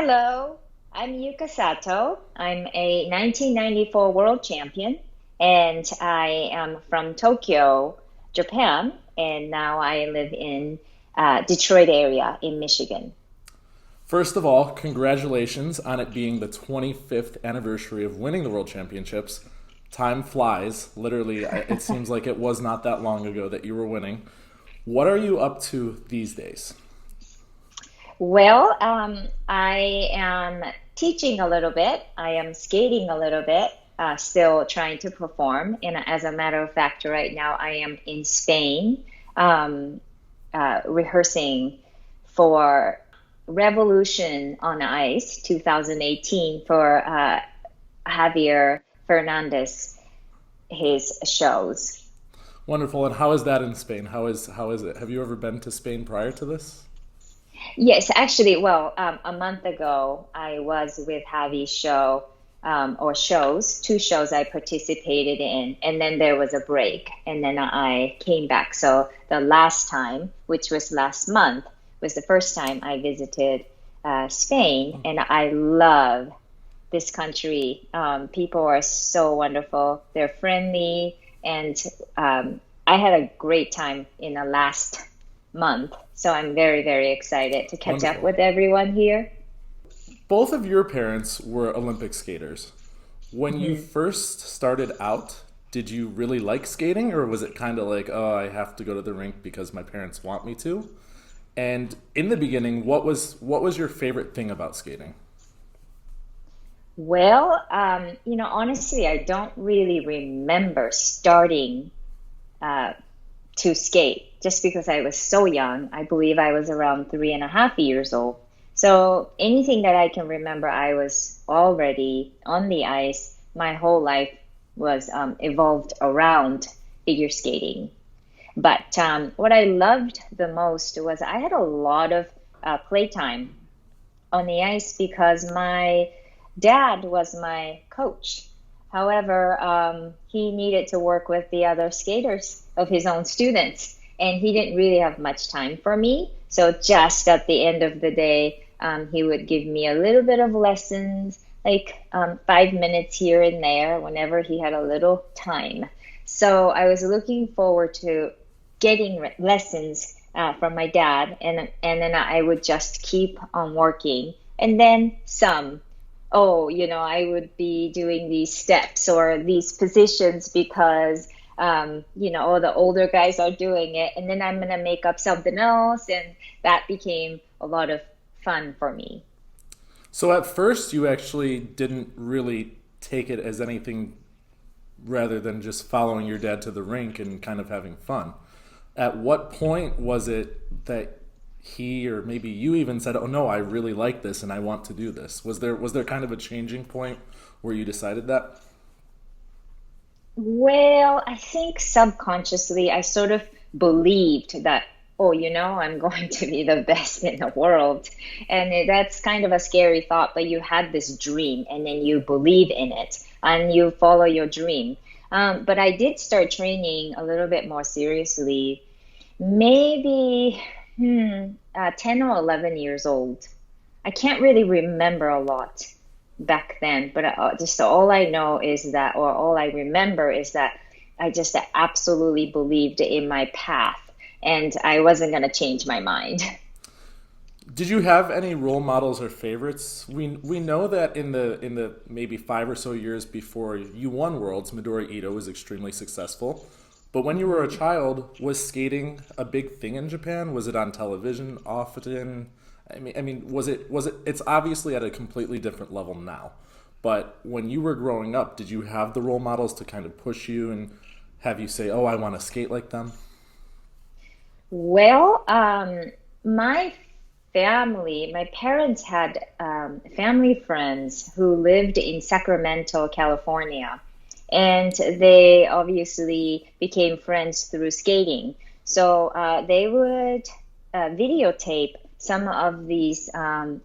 Hello, I'm Yuka Sato. I'm a 1994 world champion, and I am from Tokyo, Japan, and now I live in Detroit area in Michigan. First of all, congratulations on it being the 25th anniversary of winning the World Championships. Time flies. Literally, it seems like it was not that long ago that you were winning. What are you up to these days? Well, I am teaching a little bit. I am skating a little bit, still trying to perform. And as a matter of fact, right now I am in Spain, um, rehearsing for Revolution on Ice 2018 for Javier Fernandez, his shows. Wonderful. And how is that in Spain? How is it? Have you ever been to Spain prior to this? Yes, actually, well, a month ago, I was with Javi's show, or shows, two shows I participated in, and then there was a break, and then I came back. So the last time, which was last month, was the first time I visited Spain, and I love this country. People are so wonderful, they're friendly, and I had a great time in the last month. So I'm very, very excited to catch up Wonderful. with everyone here. Both of your parents were Olympic skaters. When you Mhm. first started out, did you really like skating, or was it kind of like, oh, I have to go to the rink because my parents want me to? And in the beginning, what was your favorite thing about skating? Well, honestly, I don't really remember starting uh, to skate just because I was so young. I believe I was around 3.5 years old. So anything that I can remember, I was already on the ice. My whole life was evolved around figure skating. But what I loved the most was I had a lot of playtime on the ice because my dad was my coach. However, he needed to work with the other skaters of his own students, and he didn't really have much time for me. So just at the end of the day, he would give me a little bit of lessons, like 5 minutes here and there, whenever he had a little time. So I was looking forward to getting lessons from my dad, and then I would just keep on working, and then some. Oh, I would be doing these steps or these positions because all the older guys are doing it, and then I'm gonna make up something else, and that became a lot of fun for me. So at first, you actually didn't really take it as anything rather than just following your dad to the rink and kind of having fun. At what point was it that he or maybe you even said, "Oh no, I really like this and I want to do this"? Was there kind of a changing point where you decided that? Well, I think subconsciously I sort of believed that, oh, I'm going to be the best in the world. And that's kind of a scary thought, but you had this dream and then you believe in it and you follow your dream. But I did start training a little bit more seriously, maybe 10 or 11 years old. I can't really remember a lot back then, but just all I know is that, or all I remember is that I just absolutely believed in my path and I wasn't going to change my mind. Did you have any role models or favorites? We know that in the maybe 5 or so years before you won Worlds, Midori Ito was extremely successful. But when you were a child, was skating a big thing in Japan? Was it on television often? Was it? It's obviously at a completely different level now. But when you were growing up, did you have the role models to kind of push you and have you say, "Oh, I want to skate like them"? Well, my my parents had family friends who lived in Sacramento, California, and they obviously became friends through skating. So they would videotape some of these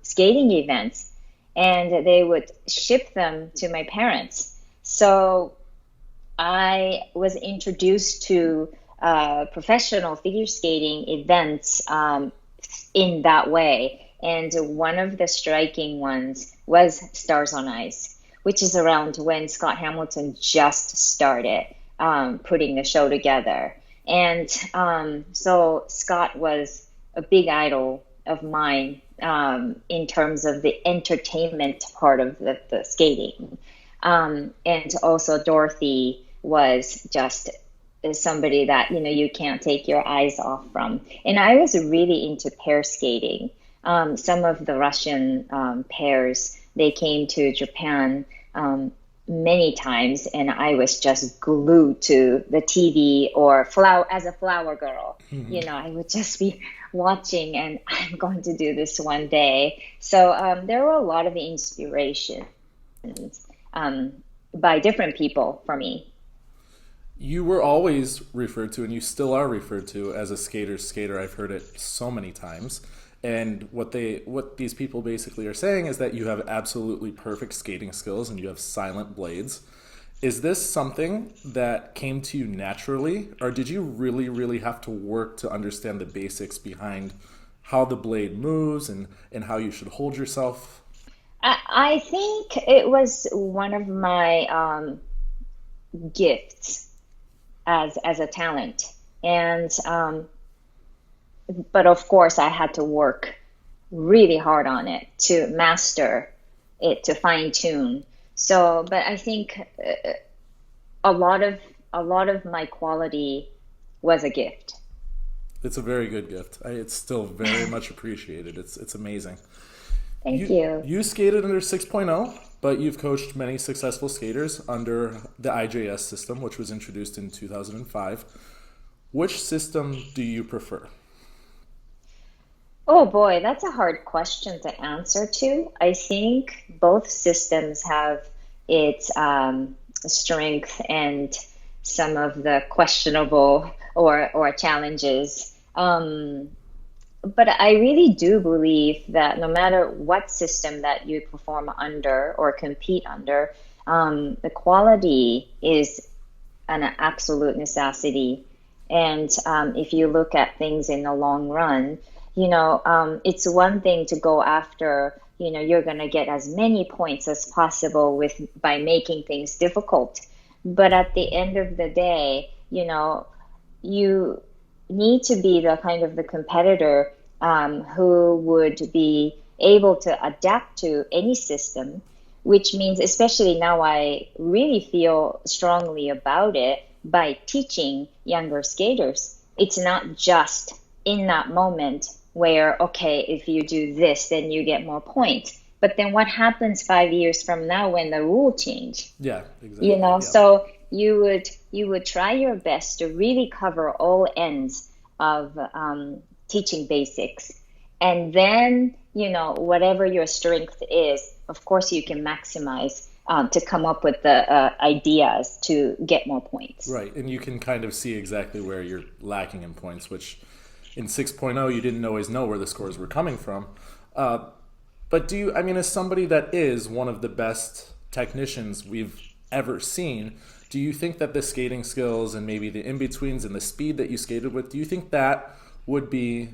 skating events, and they would ship them to my parents. So I was introduced to professional figure skating events in that way. And one of the striking ones was Stars on Ice, which is around when Scott Hamilton just started putting the show together. And so Scott was a big idol of mine in terms of the entertainment part of the skating. And also Dorothy was just somebody that, you can't take your eyes off from. And I was really into pair skating. Some of the Russian pairs, they came to Japan many times, and I was just glued to the TV or as a flower girl. Mm-hmm. I would just be watching, and I'm going to do this one day. So there were a lot of inspirations by different people for me. You were always referred to, and you still are referred to, as a skater's skater. I've heard it so many times. And what these people basically are saying is that you have absolutely perfect skating skills and you have silent blades. Is this something that came to you naturally, or did you really, really have to work to understand the basics behind how the blade moves and how you should hold yourself? I think it was one of my gifts as a talent. And but of course, I had to work really hard on it to master it, to fine tune. So, but I think a lot of my quality was a gift. It's a very good gift. It's still very much appreciated. It's amazing. Thank you. You skated under 6.0, but you've coached many successful skaters under the IJS system, which was introduced in 2005. Which system do you prefer? Oh boy, that's a hard question to answer to. I think both systems have its strength and some of the questionable or challenges. But I really do believe that no matter what system that you perform under or compete under, the quality is an absolute necessity. And if you look at things in the long run, it's one thing to go after, you're going to get as many points as possible by making things difficult. But at the end of the day, you need to be the competitor who would be able to adapt to any system, which means, especially now, I really feel strongly about it by teaching younger skaters. It's not just in that moment where, okay, if you do this, then you get more points. But then what happens 5 years from now when the rule change? Yeah, exactly. So you would try your best to really cover all ends of teaching basics. And then, whatever your strength is, of course, you can maximize to come up with the ideas to get more points. Right, and you can kind of see exactly where you're lacking in points, which in 6.0 you didn't always know where the scores were coming from. But as somebody that is one of the best technicians we've ever seen, do you think that the skating skills and maybe the in-betweens and the speed that you skated with, do you think that would be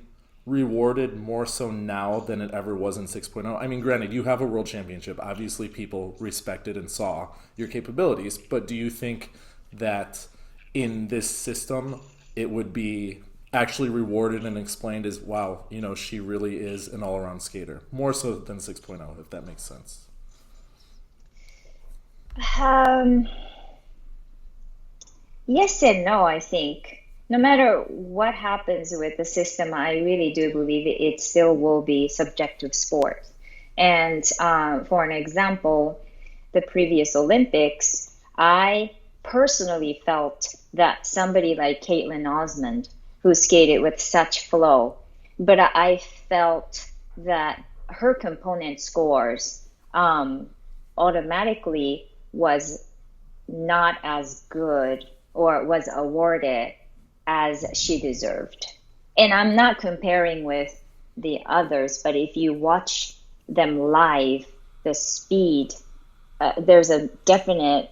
rewarded more so now than it ever was in 6.0? Granted, you have a world championship. Obviously, people respected and saw your capabilities. But do you think that in this system, it would be actually rewarded and explained as, wow, she really is an all-around skater, more so than 6.0, if that makes sense? Yes and no, I think. No matter what happens with the system, I really do believe it still will be subjective sport. And for an example, the previous Olympics, I personally felt that somebody like Caitlin Osmond, who skated with such flow, but I felt that her component scores automatically was not as good or was awarded as she deserved. And I'm not comparing with the others, but if you watch them live, the speed, there's a definite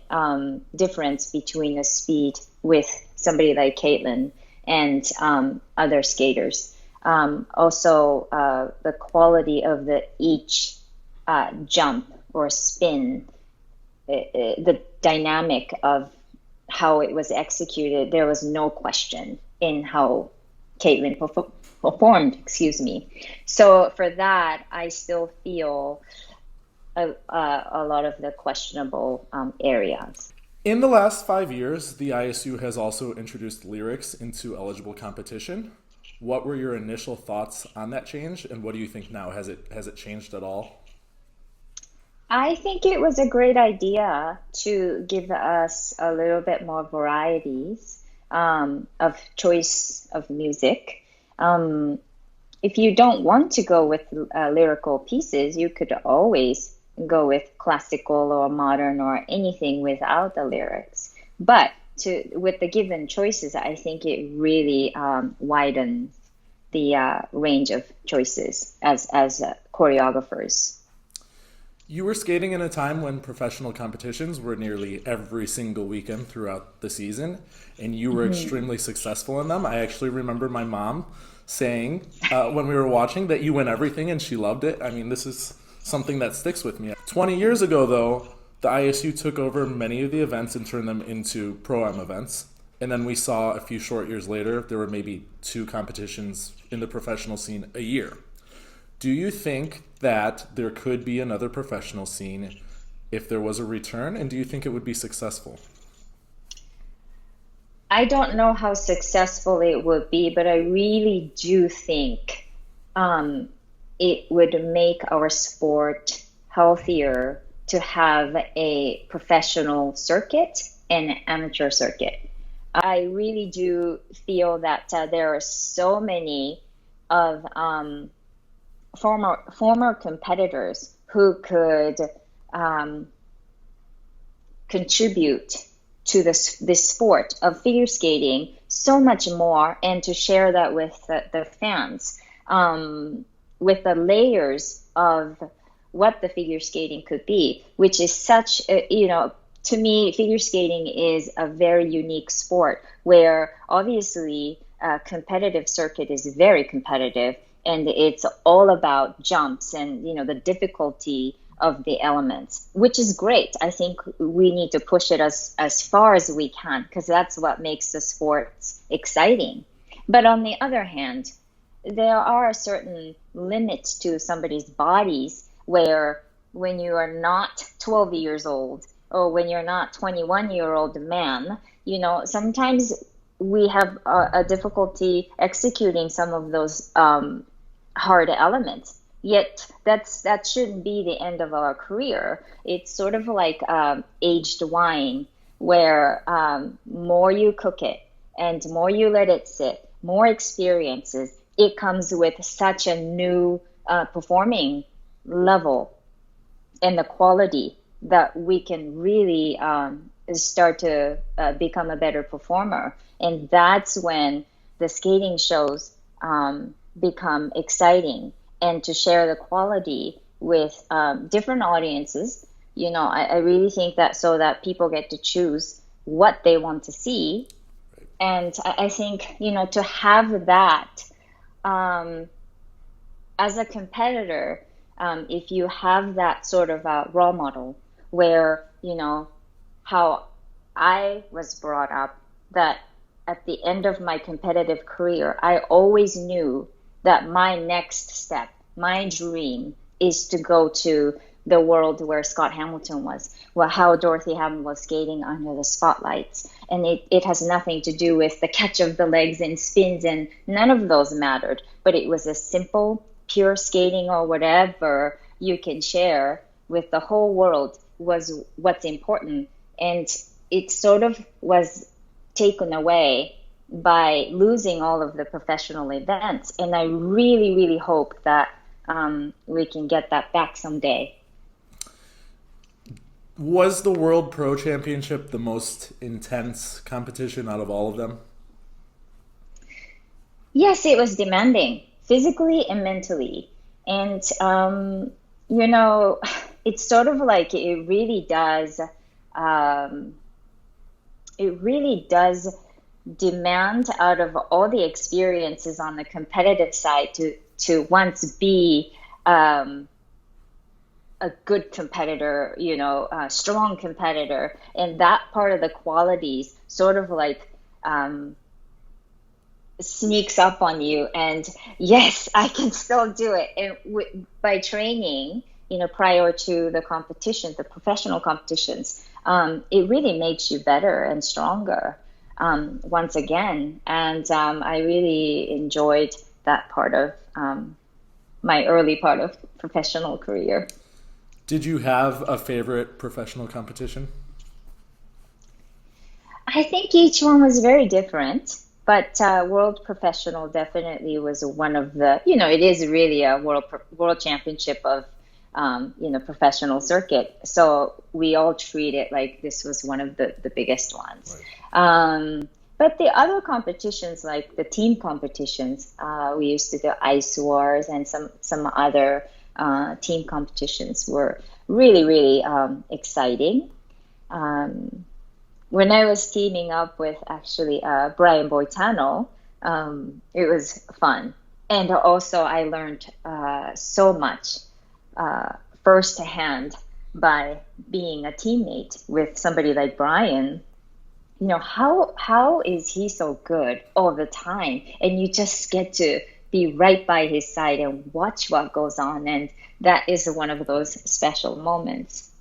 difference between the speed with somebody like Caitlin and other skaters. Also, the quality of each jump or spin, the dynamic of how it was executed, there was no question in how Caitlin performed, excuse me. So for that, I still feel a lot of the questionable areas. In the last 5 years, the ISU has also introduced lyrics into eligible competition. What were your initial thoughts on that change, and what do you think now? Has it changed at all? I think it was a great idea to give us a little bit more varieties of choice of music. Um, if you don't want to go with lyrical pieces, you could always go with classical or modern or anything without the lyrics. But with the given choices, I think it really widens the range of choices as choreographers. You were skating in a time when professional competitions were nearly every single weekend throughout the season, and you were extremely successful in them. I actually remember my mom saying when we were watching that you win everything and she loved it. I mean, this is something that sticks with me. 20 years ago, though, the ISU took over many of the events and turned them into Pro-Am events. And then we saw a few short years later, there were maybe 2 competitions in the professional scene a year. Do you think that there could be another professional scene if there was a return, and do you think it would be successful? I don't know how successful it would be, but I really do think um, it would make our sport healthier to have a professional circuit and an amateur circuit. I really do feel that there are so many of former competitors who could um, contribute to this sport of figure skating so much more, and to share that with the fans, with the layers of what the figure skating could be, which is such a, to me, figure skating is a very unique sport where obviously a competitive circuit is very competitive, and it's all about jumps and the difficulty of the elements, which is great. I think we need to push it as far as we can, because that's what makes the sports exciting. But on the other hand, there are certain limits to somebody's bodies where when you are not 12 years old, or when you're not 21-year-old man, sometimes we have a difficulty executing some of those hard elements. Yet that shouldn't be the end of our career. It's sort of like aged wine, where more you cook it and more you let it sit, more experiences, it comes with such a new performing level and the quality that we can really start to become a better performer. And that's when the skating shows become exciting, and to share the quality with different audiences. I really think that, so that people get to choose what they want to see. And I think, to have that as a competitor, if you have that sort of a role model where, how I was brought up, that at the end of my competitive career, I always knew that my next step, my dream, is to go to the world where Scott Hamilton was, well, how Dorothy Hamilton was skating under the spotlights. And it has nothing to do with the catch of the legs and spins, and none of those mattered. But it was a simple, pure skating, or whatever you can share with the whole world, was what's important. And it sort of was taken away by losing all of the professional events. And I really, really hope that we can get that back someday. Was the World Pro Championship the most intense competition out of all of them? Yes, it was demanding, physically and mentally. And, it's sort of like it really does demand out of all the experiences on the competitive side to once be a good competitor, a strong competitor, and that part of the qualities sort of like sneaks up on you, and yes, I can still do it. And by training, prior to the competitions, the professional competitions, it really makes you better and stronger once again. And I really enjoyed that part of my early part of professional career. Did you have a favorite professional competition? I think each one was very different, but World Professional definitely was one of the, it is really a world championship of, professional circuit. So we all treat it like this was one of the biggest ones. Right. But the other competitions, like the team competitions, we used to do Ice Wars and some other team competitions were really, really exciting. When I was teaming up with actually Brian Boitano, it was fun. And also I learned so much firsthand by being a teammate with somebody like Brian. How is he so good all the time? And you just get to be right by his side and watch what goes on. And that is one of those special moments.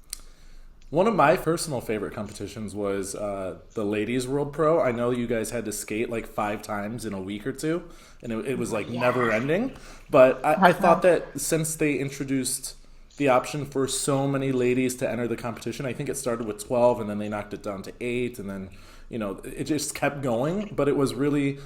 One of my personal favorite competitions was the Ladies World Pro. I know you guys had to skate like 5 times in a week or two, and it was like never ending. But I thought that since they introduced the option for so many ladies to enter the competition, I think it started with 12, and then they knocked it down to 8, and then it just kept going. But it was really,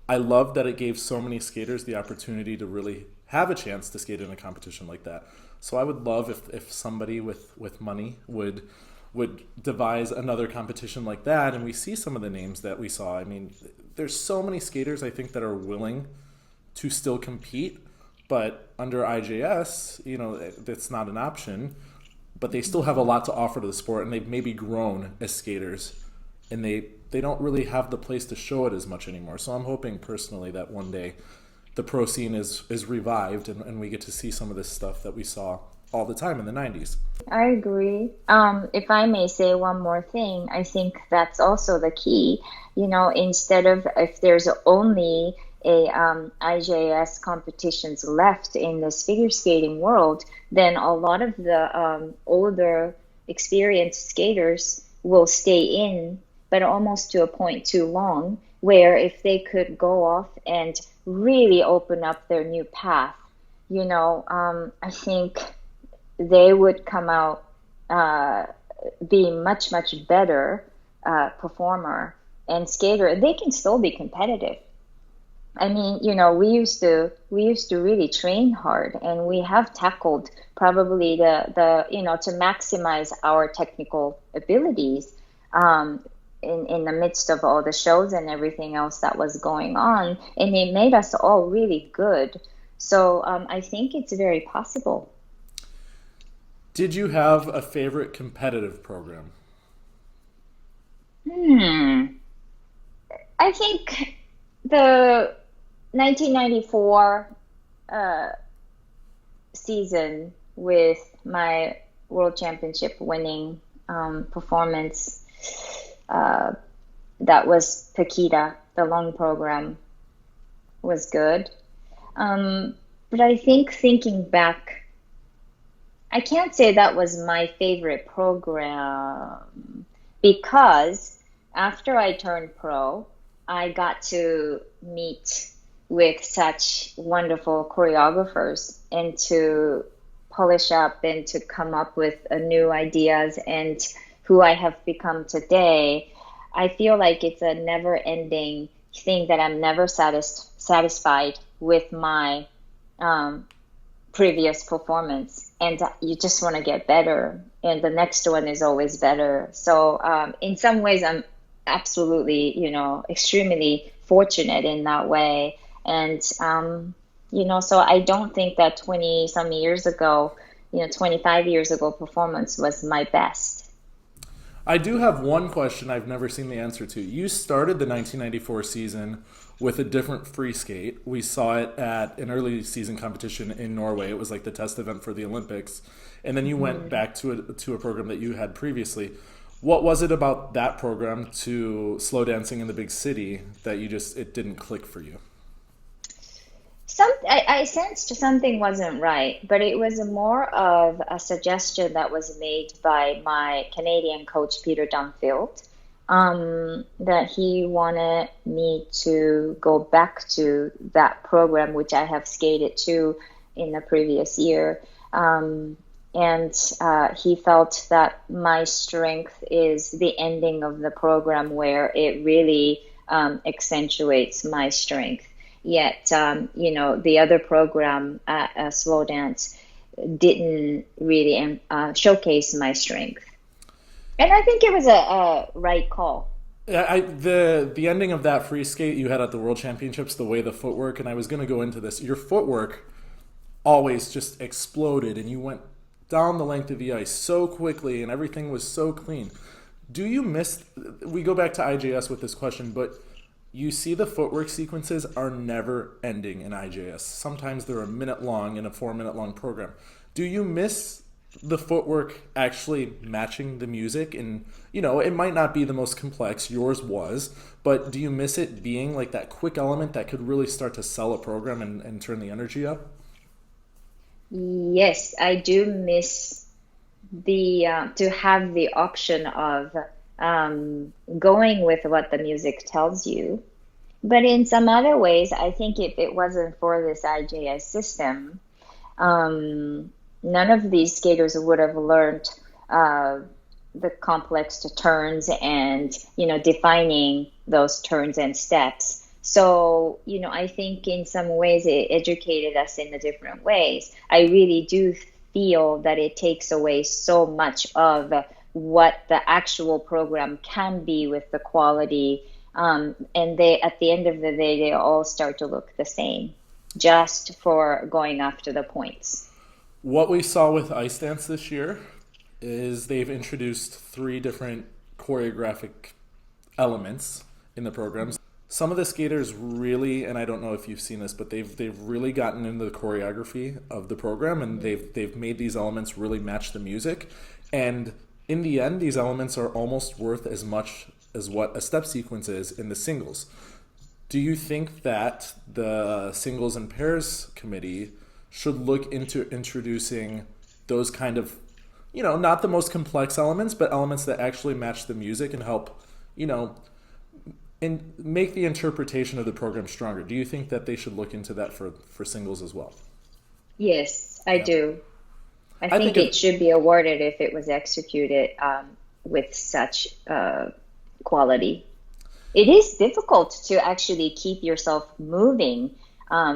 I loved that it gave so many skaters the opportunity to really have a chance to skate in a competition like that. So I would love if somebody with money would devise another competition like that, and we see some of the names that we saw. I mean, there's so many skaters I think that are willing to still compete, but under IJS, that's not an option. But they still have a lot to offer to the sport, and they've maybe grown as skaters, and they don't really have the place to show it as much anymore. So I'm hoping personally that one day the pro scene is revived, and we get to see some of this stuff that we saw all the time in the 90s. I agree. If I may say one more thing, I think that's also the key. Instead of if there's only a IJS competitions left in this figure skating world, then a lot of the older experienced skaters will stay in, but almost to a point too long, where if they could go off and really open up their new path, I think they would come out being much, much better performer and skater. They can still be competitive. I mean, we used to really train hard, and we have tackled probably the to maximize our technical abilities in the midst of all the shows and everything else that was going on, and it made us all really good. So I think it's very possible. Did you have a favorite competitive program? I think the 1994 season with my World Championship winning performance, that was Paquita, the long program, was good. But I think thinking back, I can't say that was my favorite program, because after I turned pro, I got to meet with such wonderful choreographers and to polish up and to come up with new ideas, and who I have become today. I feel like it's a never-ending thing that I'm never satisfied with my previous performance, and you just want to get better, and the next one is always better. So in some ways I'm absolutely extremely fortunate in that way. And so I don't think that 20 some years ago, 25 years ago performance was my best. I do have one question I've never seen the answer to. You started the 1994 season with a different free skate. We saw it at an early season competition in Norway. It was like the test event for the Olympics. And then you went back to a program that you had previously. What was it about that program to slow dancing in the big city that it didn't click for you? I sensed something wasn't right, but it was more of a suggestion that was made by my Canadian coach, Peter Dunfield, that he wanted me to go back to that program, which I have skated to in the previous year. And he felt that my strength is the ending of the program where it really accentuates my strength. Yet, the other program, Slow Dance, didn't really showcase my strength. And I think it was a right call. Yeah, the ending of that free skate you had at the World Championships, the way the footwork, and I was going to go into this, your footwork always just exploded, and you went down the length of the ice so quickly, and everything was so clean. Do you miss? We go back to IJS with this question, but you see the footwork sequences are never ending in IJS. Sometimes they're a minute long in a 4-minute long program. Do you miss the footwork actually matching the music? And, it might not be the most complex, yours was, but do you miss it being like that quick element that could really start to sell a program and turn the energy up? Yes, I do miss the to have the option of going with what the music tells you. But in some other ways, I think if it wasn't for this IJS system, none of these skaters would have learned the complex turns and, defining those turns and steps. So, I think in some ways it educated us in the different ways. I really do feel that it takes away so much of what the actual program can be with the quality. And at the end of the day, they all start to look the same just for going after the points. What we saw with Ice Dance this year is they've introduced 3 different choreographic elements in the programs. Some of the skaters really, and I don't know if you've seen this, but they've really gotten into the choreography of the program, and they've made these elements really match the music. And in the end, these elements are almost worth as much as what a step sequence is in the singles. Do you think that the singles and pairs committee should look into introducing those kind of, not the most complex elements, but elements that actually match the music and help, and make the interpretation of the program stronger? Do you think that they should look into that for singles as well? Yes, I do. I think it should be awarded if it was executed with such quality. It is difficult to actually keep yourself moving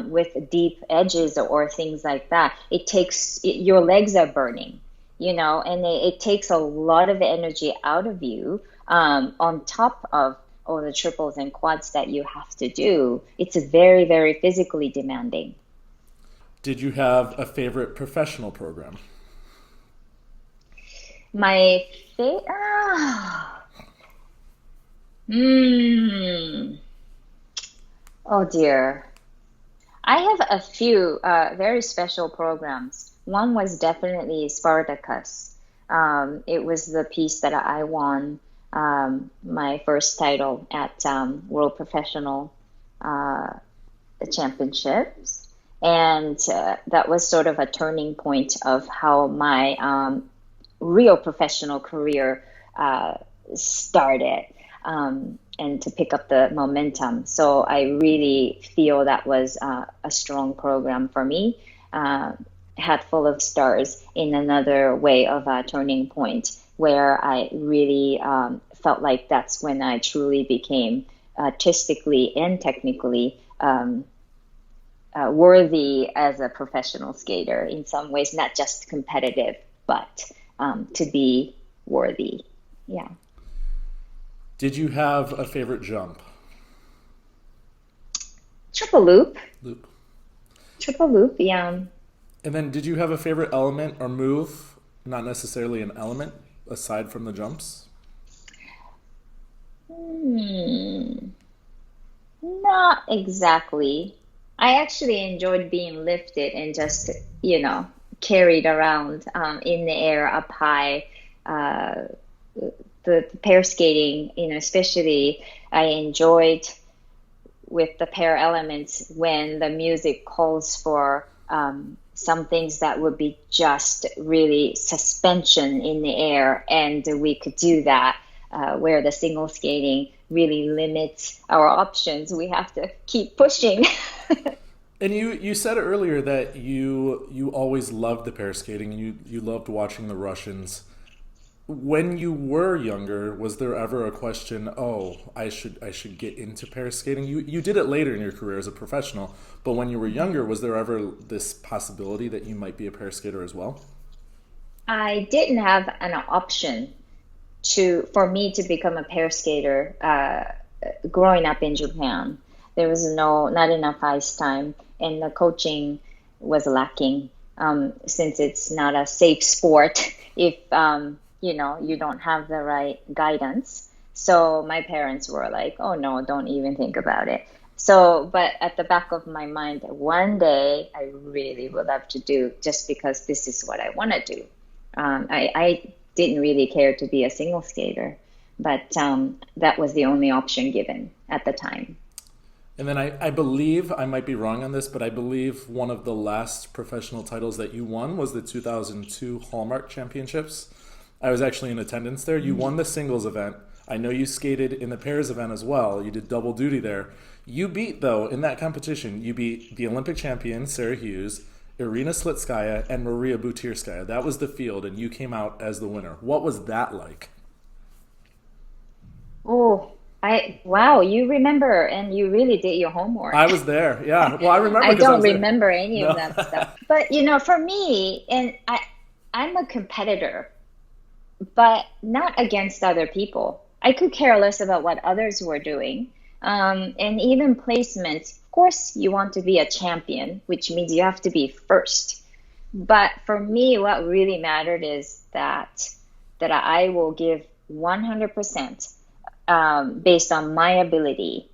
with deep edges or things like that. Your legs are burning, and it takes a lot of energy out of you on top of all the triples and quads that you have to do. It's very, very physically demanding. Did you have a favorite professional program? My favorite... Oh dear. I have a few very special programs. One was definitely Spartacus. It was the piece that I won my first title at World Professional Championships. And that was sort of a turning point of how my real professional career started. And to pick up the momentum. So I really feel that was a strong program for me. Hat full of stars in another way of a turning point where I really felt like that's when I truly became artistically and technically worthy as a professional skater in some ways, not just competitive, but to be worthy. Yeah. Did you have a favorite jump? Triple loop. Loop. Triple loop, yeah. And then did you have a favorite element or move? Not necessarily an element, aside from the jumps? Hmm, not exactly. I actually enjoyed being lifted and just, you know, carried around in the air up high. Uh, the pair skating, you know, especially I enjoyed with the pair elements when the music calls for some things that would be just really suspension in the air, and we could do that. Where the single skating really limits our options, we have to keep pushing. And you said earlier that you always loved the pair skating and you loved watching the Russians. When you were younger, was there ever a question, oh, I should get into pair skating? You did it later in your career as a professional, but when you were younger, was there ever this possibility that you might be a pair skater as well? I didn't have an option to for me to become a pair skater growing up in Japan. There was not enough ice time, and the coaching was lacking since it's not a safe sport if you know you don't have the right guidance. So my parents were like, "Oh no, don't even think about it." So, but at the back of my mind, one day I really would love to do just because this is what I want to do. I didn't really care to be a single skater, but that was the only option given at the time. And then I believe, I might be wrong on this, but I believe one of the last professional titles that you won was the 2002 Hallmark Championships. I was actually in attendance there. You won the singles event. I know you skated in the pairs event as well. You did double duty there. You beat, though, in that competition, you beat the Olympic champion, Sarah Hughes, Irina Slitskaya, and Maria Butirskaya. That was the field, and you came out as the winner. What was that like? Oh, I wow, you remember and you really did your I homework. was there. Yeah. Well, I remember I because I don't was there. remember any of No. that stuff. But you know, for me, and I'm a competitor, but not against other people. I could care less about what others were doing. And even placements, of course, you want to be a champion, which means you have to be first. But for me, what really mattered is that I will give 100% based on my ability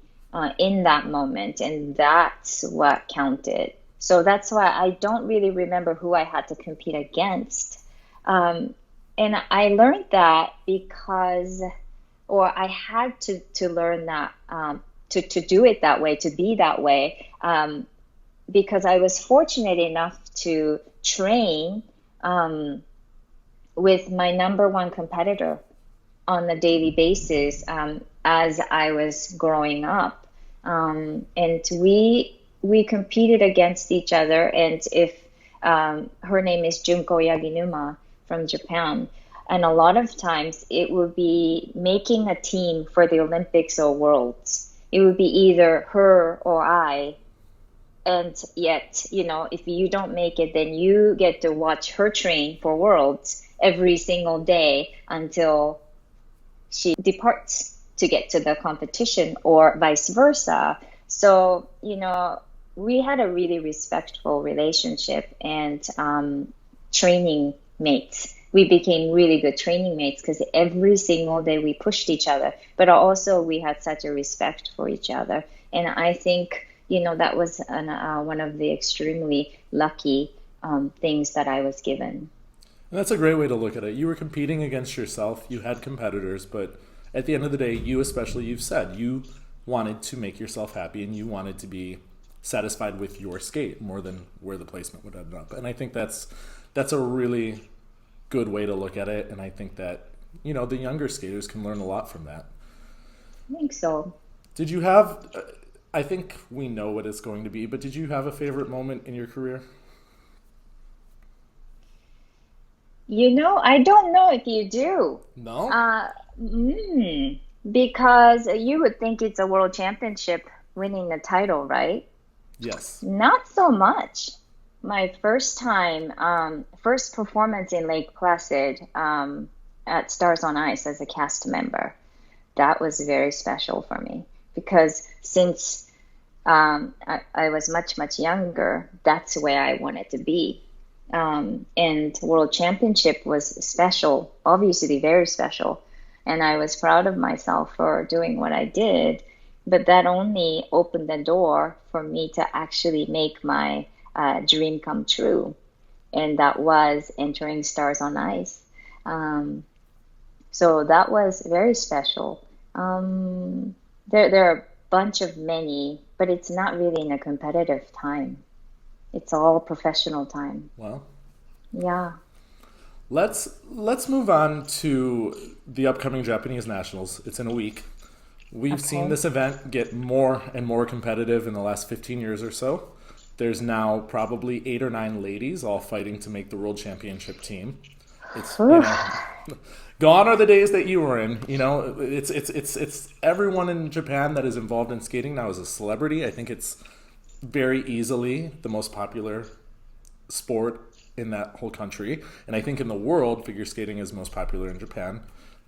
in that moment, and that's what counted. So that's why I don't really remember who I had to compete against. Um, and I learned that because, or I had to learn that to do it that way, to be that way, because I was fortunate enough to train um, with my number one competitor on a daily basis as I was growing up. And we competed against each other. And if her name is Junko Yaginuma from Japan, and a lot of times it would be making a team for the Olympics or Worlds. It would be either her or I, and yet, you know, if you don't make it, then you get to watch her train for Worlds every single day until she departs to get to the competition or vice versa. So, you know, we had a really respectful relationship and training mates. We became really good training mates because every single day we pushed each other, but also we had such a respect for each other. And I think, you know, that was one of the extremely lucky things that I was given. And that's a great way to look at it. You were competing against yourself. You had competitors, but at the end of the day, you especially, you've said you wanted to make yourself happy and you wanted to be satisfied with your skate more than where the placement would end up. And I think that's a really good way to look at it. And I think that the younger skaters can learn a lot from that. I think so. Did you have? I think we know what it's going to be, but did you have a favorite moment in your career? You know, I don't know if you do. No. Uh, mm, because you would think it's a world championship winning the title, right? Yes. Not so much. My first time, first performance in Lake Placid at Stars on Ice as a cast member, that was very special for me because since I was much, much younger, that's where I wanted to be. And World Championship was special, obviously very special, and I was proud of myself for doing what I did. But that only opened the door for me to actually make my dream come true, and that was entering Stars on Ice. Um, so that was very special. There are a bunch of many, but it's not really in a competitive time. It's all professional time. Well, Yeah. let's move on to the upcoming Japanese Nationals. It's in a week. We've seen Okay. this event get more and more competitive in the last 15 years or so. There's now probably 8 or 9 ladies all fighting to make the World Championship team. It's, Whew. gone are the days that you were in. It's everyone in Japan that is involved in skating now is a celebrity. I think it's very easily the most popular sport in that whole country. And I think in the world, figure skating is most popular in Japan.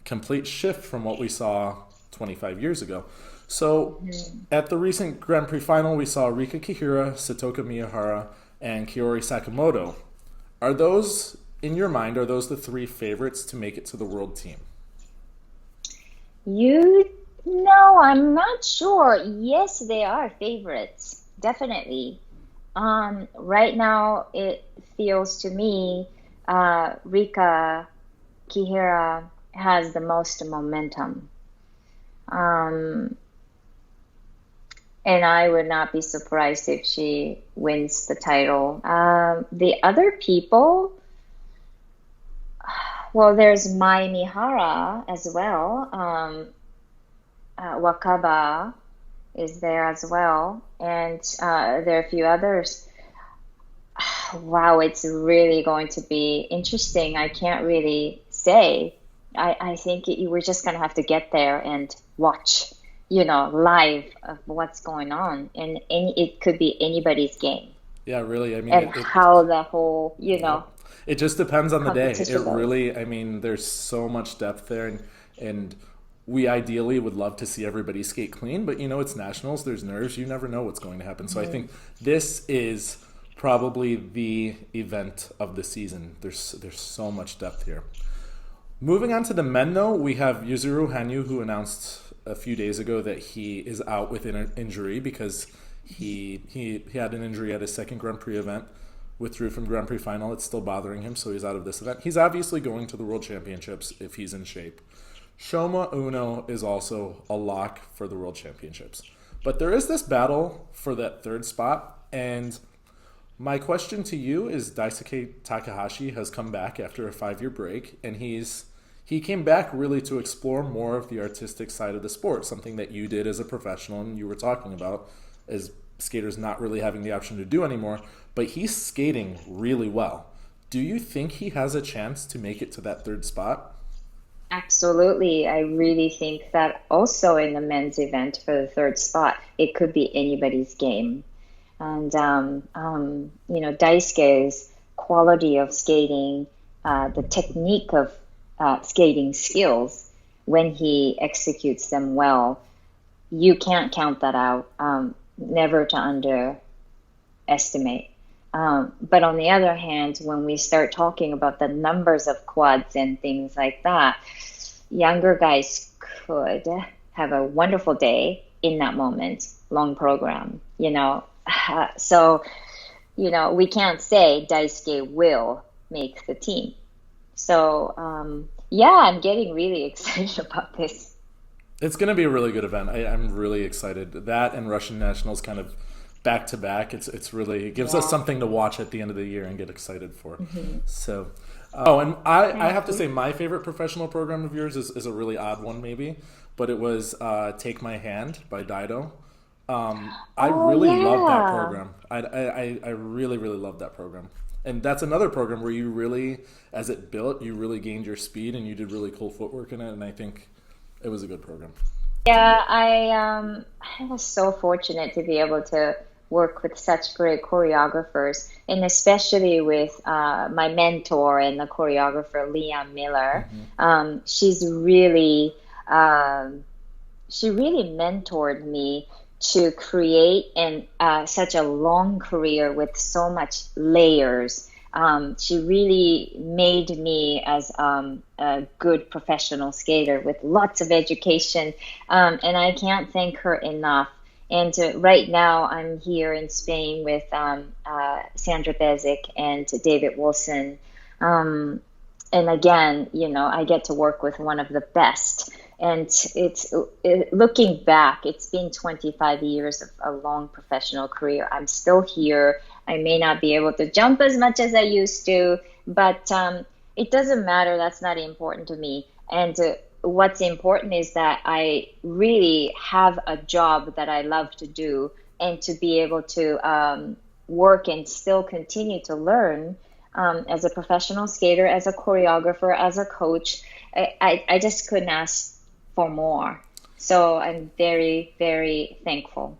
Complete shift from what we saw 25 years ago. So at the recent Grand Prix final, we saw Rika Kihira, Satoka Miyahara, and Kiori Sakamoto. Are those, in your mind, are those the 3 favorites to make it to the world team? You know, I'm not sure. Yes, they are favorites, definitely. Right now, it feels to me Rika Kihira has the most momentum. Um, and I would not be surprised if she wins the title. The other people, well, there's Mai Mihara as well. Wakaba is there as well, and there are a few others. Wow, it's really going to be interesting. I can't really say. I think we're just gonna have to get there and watch, live of what's going on, and it could be anybody's game, Yeah, really. I mean, and how the whole, yeah. It just depends on the day. It competition goes. really, I mean, there's so much depth there, and we ideally would love to see everybody skate clean, but it's nationals. There's nerves. You never know what's going to happen. So I think this is probably the event of the season. There's so much depth here. Moving on to the men, though, we have Yuzuru Hanyu, who announced a few days ago that he is out with an injury because he had an injury at his second Grand Prix event, withdrew from Grand Prix final. It's still bothering him, so he's out of this event. He's obviously going to the World Championships if he's in shape. Shoma Uno is also a lock for the World Championships. But there is this battle for that third spot, and my question to you is Daisuke Takahashi has come back after a 5-year break, and he came back really to explore more of the artistic side of the sport, something that you did as a professional and you were talking about as skaters not really having the option to do anymore, but he's skating really well. Do you think he has a chance to make it to that third spot? Absolutely. I really think that also in the men's event for the third spot, it could be anybody's game. And, Daisuke's quality of skating, the technique of skating skills, when he executes them well, you can't count that out. Never to underestimate. But on the other hand, when we start talking about the numbers of quads and things like that, younger guys could have a wonderful day in that moment, long program. So, we can't say Daisuke will make the team. So, yeah, I'm getting really excited about this. It's going to be a really good event. I'm really excited. That and Russian Nationals kind of back to back. It's really, it gives us Yeah. something to watch at the end of the year and get excited for. So, oh, and I Thank have to you. say my favorite professional program of yours is a really odd one maybe, but it was Take My Hand by Dido. I Oh, really love that yeah. program. I really, really love that program. And that's another program where you really, as it built, you really gained your speed and you did really cool footwork in it. And I think it was a good program. Yeah, I was so fortunate to be able to work with such great choreographers, and especially with my mentor and the choreographer Leah Miller. She's really she really mentored me to create such a long career with so much layers. She really made me as a good professional skater with lots of education, and I can't thank her enough. And right now, I'm here in Spain with Sandra Bezic and David Wilson. And again, I get to work with one of the best. And looking back, it's been 25 years of a long professional career. I'm still here. I may not be able to jump as much as I used to, but it doesn't matter. That's not important to me. And what's important is that I really have a job that I love to do, and to be able to work and still continue to learn as a professional skater, as a choreographer, as a coach. I just couldn't ask for more. So I'm very, very thankful.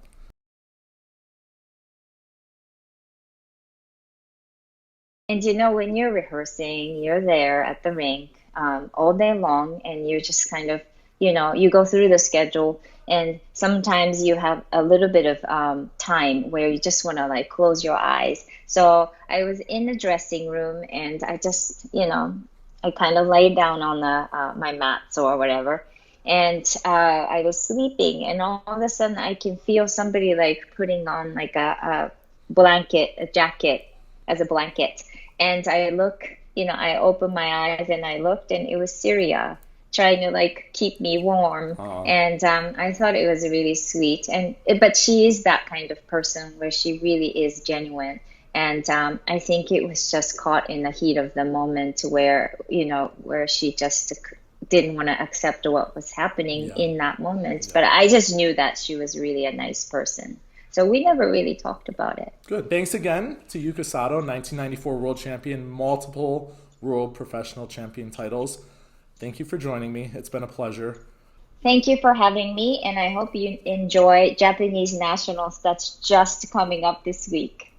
And when you're rehearsing, you're there at the rink all day long, and you just kind of, you go through the schedule, and sometimes you have a little bit of time where you just want to like close your eyes. So I was in the dressing room, and I just, I kind of laid down on the my mats or whatever, and I was sleeping, and all of a sudden I can feel somebody like putting on like a blanket, a jacket as a blanket. And I look, I opened my eyes and I looked, and it was Syria trying to like keep me warm. Oh, And I thought it was really sweet. But she is that kind of person where she really is genuine. And I think it was just caught in the heat of the moment where, where she just didn't want to accept what was happening yeah. in that moment. Yeah. But I just knew that she was really a nice person. So we never really talked about it. Good. Thanks again to Yuka Sato, 1994 world champion, multiple world professional champion titles. Thank you for joining me. It's been a pleasure. Thank you for having me, and I hope you enjoy Japanese nationals that's just coming up this week.